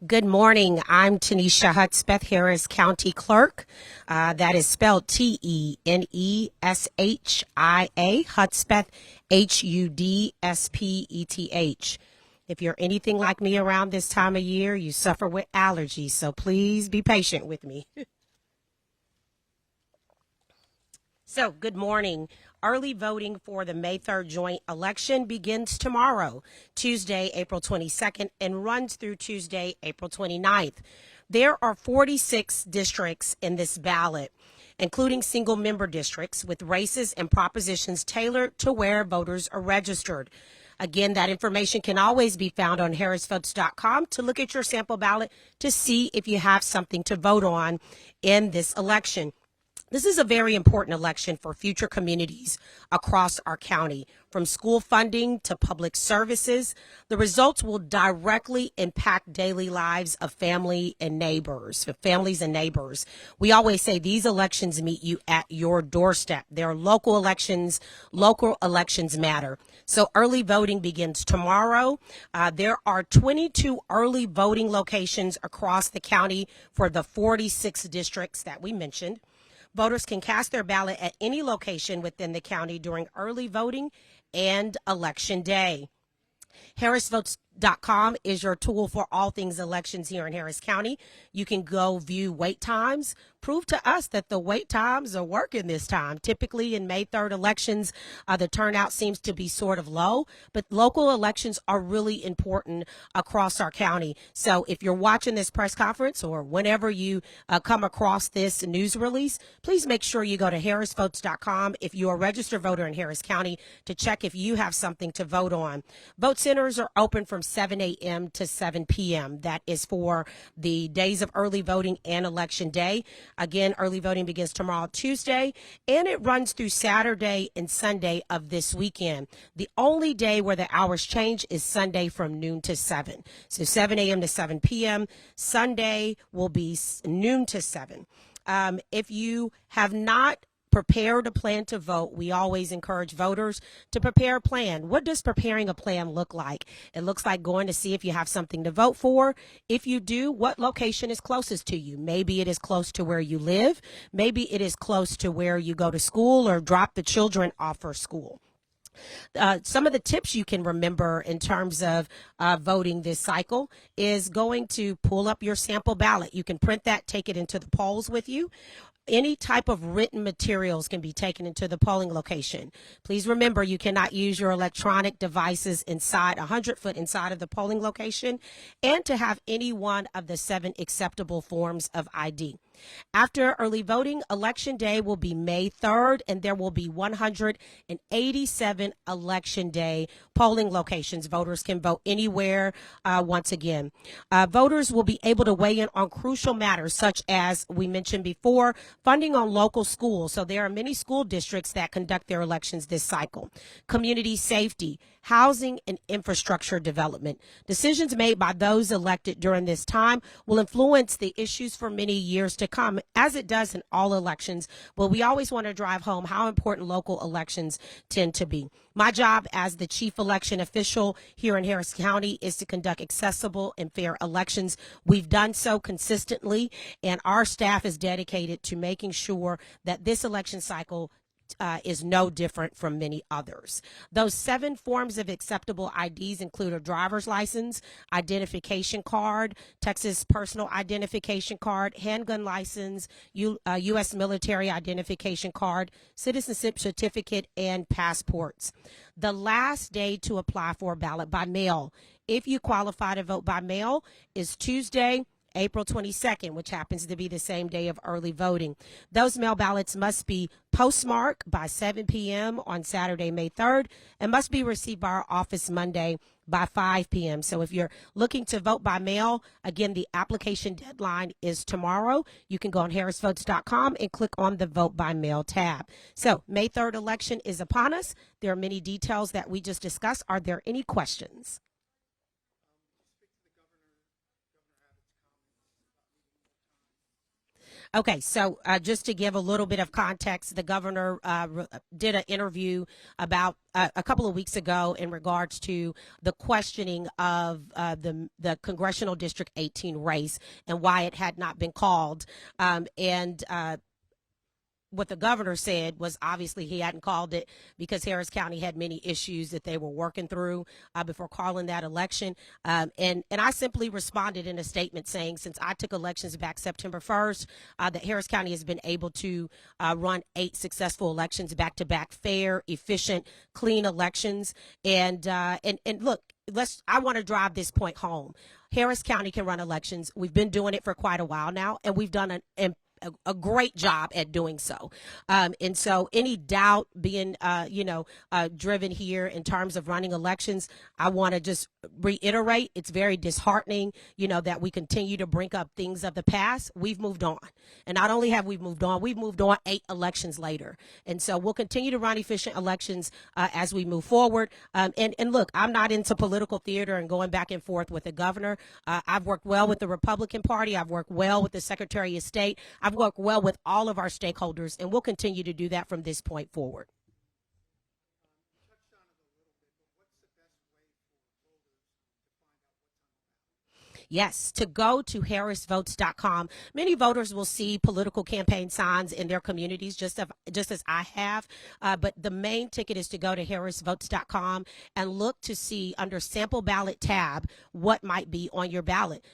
Good morning. I'm Teneshia Hudspeth, Harris County Clerk. That is spelled Teneshia, Hudspeth, Hudspeth. If you're anything like me around this time of year, you suffer with allergies, so please be patient with me. So, good morning. Early voting for the May 3rd joint election begins tomorrow, Tuesday, April 22nd, and runs through Tuesday, April 29th. There are 46 districts in this ballot, including single member districts with races and propositions tailored to where voters are registered. Again, that information can always be found on harrisvotes.com to look at your sample ballot to see if you have something to vote on in this election. This is a very important election for future communities across our county, from school funding to public services. The results will directly impact daily lives of families and neighbors. We always say these elections meet you at your doorstep. There are local elections matter. So early voting begins tomorrow. There are 22 early voting locations across the county for the 46 districts that we mentioned. Voters can cast their ballot at any location within the county during early voting and election day. HarrisVotes.com is your tool for all things elections here in Harris County. You can go view wait times. Prove to us that the wait times are working this time. Typically in May 3rd elections, the turnout seems to be sort of low, but local elections are really important across our county. So if you're watching this press conference or whenever you come across this news release, please make sure you go to harrisvotes.com if you're a registered voter in Harris County to check if you have something to vote on. Vote centers are open from 7 a.m. to 7 p.m. That is for the days of early voting and election day. Again, early voting begins tomorrow, Tuesday, and it runs through Saturday and Sunday of this weekend. The only day where the hours change is Sunday from noon to 7. So 7 a.m. to 7 p.m. Sunday will be noon to 7. If you have not prepared a plan to vote, we always encourage voters to prepare a plan. What does preparing a plan look like? It looks like going to see if you have something to vote for. If you do, what location is closest to you? Maybe it is close to where you live. Maybe it is close to where you go to school or drop the children off for school. Some of the tips you can remember in terms of voting this cycle is going to pull up your sample ballot. You can print that, take it into the polls with you. Any type of written materials can be taken into the polling location. Please remember, you cannot use your electronic devices inside 100 foot inside of the polling location, and to have any one of the 7 acceptable forms of ID. After early voting, election day will be May 3rd, and there will be 187 election day polling locations. Voters can vote anywhere once again. Voters will be able to weigh in on crucial matters such as we mentioned before, funding on local schools. So there are many school districts that conduct their elections this cycle. Community safety, housing, and infrastructure development. Decisions made by those elected during this time will influence the issues for many years to come, as it does in all elections. But we always want to drive home how important local elections tend to be. My job as the chief election official here in Harris County is to conduct accessible and fair elections. We've done so consistently, and our staff is dedicated to making sure that this election cycle is no different from many others. Those 7 forms of acceptable IDs include a driver's license, identification card, Texas personal identification card, handgun license, U.S. military identification card, citizenship certificate, and passports. The last day to apply for a ballot by mail, if you qualify to vote by mail, is Tuesday, April 22nd, which happens to be the same day of early voting. Those mail ballots must be postmarked by 7 p.m. on Saturday, May 3rd, and must be received by our office Monday by 5 p.m. So if you're looking to vote by mail, again, the application deadline is tomorrow. You can go on harrisvotes.com and click on the Vote by Mail tab. So May 3rd election is upon us. There are many details that we just discussed. Are there any questions? Okay, so just to give a little bit of context, the governor did an interview about a couple of weeks ago in regards to the questioning of the congressional District 18 race and why it had not been called. And what the governor said was obviously he hadn't called it because Harris County had many issues that they were working through before calling that election. And I simply responded in a statement saying, since I took elections back September 1st, that Harris County has been able to run 8 successful elections back to back, fair, efficient, clean elections. And look, I want to drive this point home. Harris County can run elections. We've been doing it for quite a while now, and we've done a great job at doing so. And so any doubt being, driven here in terms of running elections, I want to just reiterate, it's very disheartening, that we continue to bring up things of the past. We've moved on. And not only have we moved on, we've moved on 8 elections later. And so we'll continue to run efficient elections as we move forward. And look, I'm not into political theater and going back and forth with the governor. I've worked well with the Republican Party. I've worked well with the Secretary of State. I've worked well with all of our stakeholders, and we'll continue to do that from this point forward. Yes, to go to harrisvotes.com. Many voters will see political campaign signs in their communities, just as I have. But the main ticket is to go to harrisvotes.com and look to see under sample ballot tab what might be on your ballot.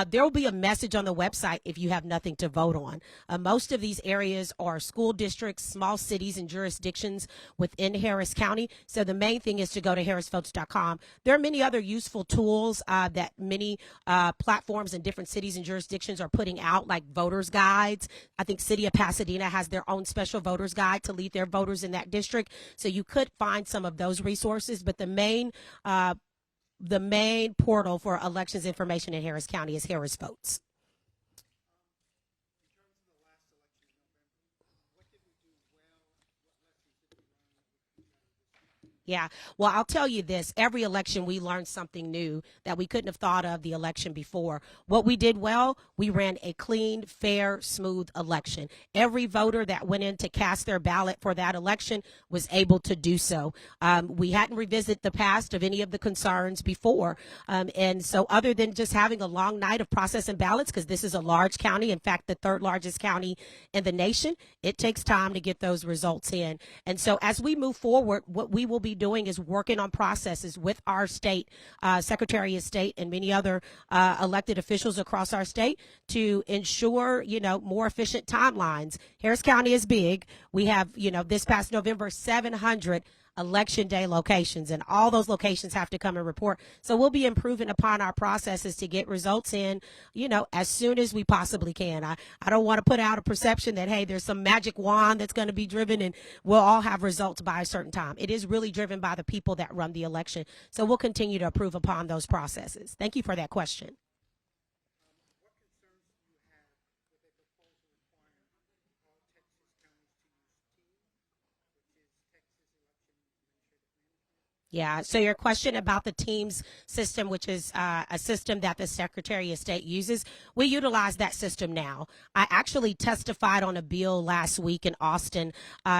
There will be a message on the website if you have nothing to vote on. Most of these areas are school districts, small cities, and jurisdictions within Harris County. So the main thing is to go to harrisvotes.com. There are many other useful tools that many platforms in different cities and jurisdictions are putting out, like voters guides. I think City of Pasadena has their own special voters guide to lead their voters in that district. So you could find some of those resources, but the main portal for elections information in Harris County is Harris Votes. Yeah. Well, I'll tell you this. Every election, we learned something new that we couldn't have thought of the election before. What we did well, we ran a clean, fair, smooth election. Every voter that went in to cast their ballot for that election was able to do so. We hadn't revisited the past of any of the concerns before. And so other than just having a long night of processing ballots, because this is a large county, in fact, the 3rd largest county in the nation, it takes time to get those results in. And so as we move forward, what we will be doing is working on processes with our state Secretary of State and many other elected officials across our state to ensure, more efficient timelines. Harris County is big. We have, this past November, 700 election day locations, and all those locations have to come and report. So we'll be improving upon our processes to get results in, as soon as we possibly can. I don't want to put out a perception that, hey, there's some magic wand that's going to be driven and we'll all have results by a certain time. It is really driven by the people that run the election. So we'll continue to improve upon those processes. Thank you for that question. Yeah. So your question about the Teams system, which is a system that the Secretary of State uses, we utilize that system now. I actually testified on a bill last week in Austin,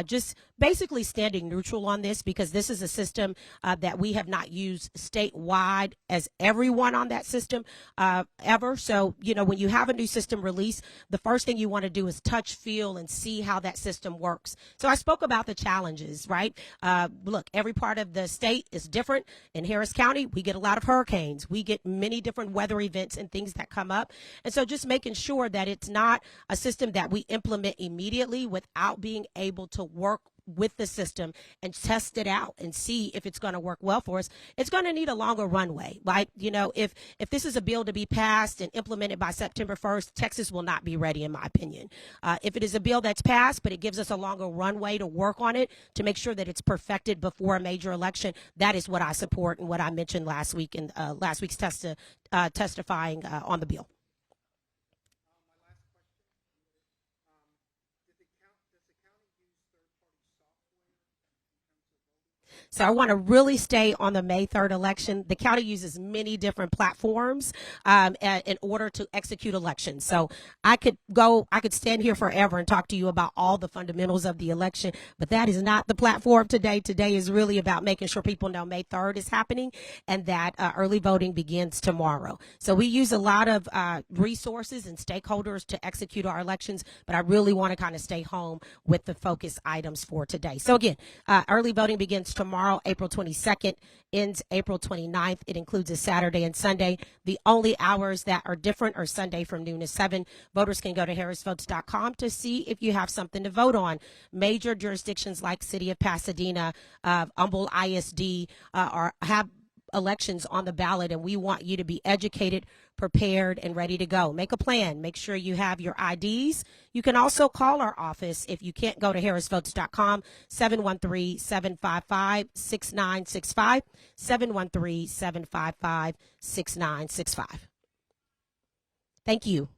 just basically standing neutral on this because this is a system that we have not used statewide as everyone on that system ever. So, when you have a new system release, the first thing you want to do is touch, feel, and see how that system works. So I spoke about the challenges, right? Look, every part of the state is different. In Harris County, we get a lot of hurricanes. We get many different weather events and things that come up. And so just making sure that it's not a system that we implement immediately without being able to work with the system and test it out and see if it's going to work well for us. It's going to need a longer runway. Like, if this is a bill to be passed and implemented by September 1st, Texas will not be ready, in my opinion. If it is a bill that's passed, but it gives us a longer runway to work on it to make sure that it's perfected before a major election, that is what I support and what I mentioned last week in last week's testifying on the bill. So I want to really stay on the May 3rd election. The county uses many different platforms in order to execute elections. So I could stand here forever and talk to you about all the fundamentals of the election, but that is not the platform today. Today is really about making sure people know May 3rd is happening and that early voting begins tomorrow. So we use a lot of resources and stakeholders to execute our elections, but I really want to kind of stay home with the focus items for today. So again, early voting begins tomorrow, April 22nd, ends April 29th. It includes a Saturday and Sunday. The only hours that are different are Sunday from noon to 7. Voters can go to harrisvotes.com to see if you have something to vote on. Major jurisdictions like City of Pasadena, Humboldt ISD have elections on the ballot, and we want you to be educated, prepared, and ready to go. Make a plan. Make sure you have your IDs. You can also call our office if you can't go to harrisvotes.com, 713-755-6965, 713-755-6965. Thank you.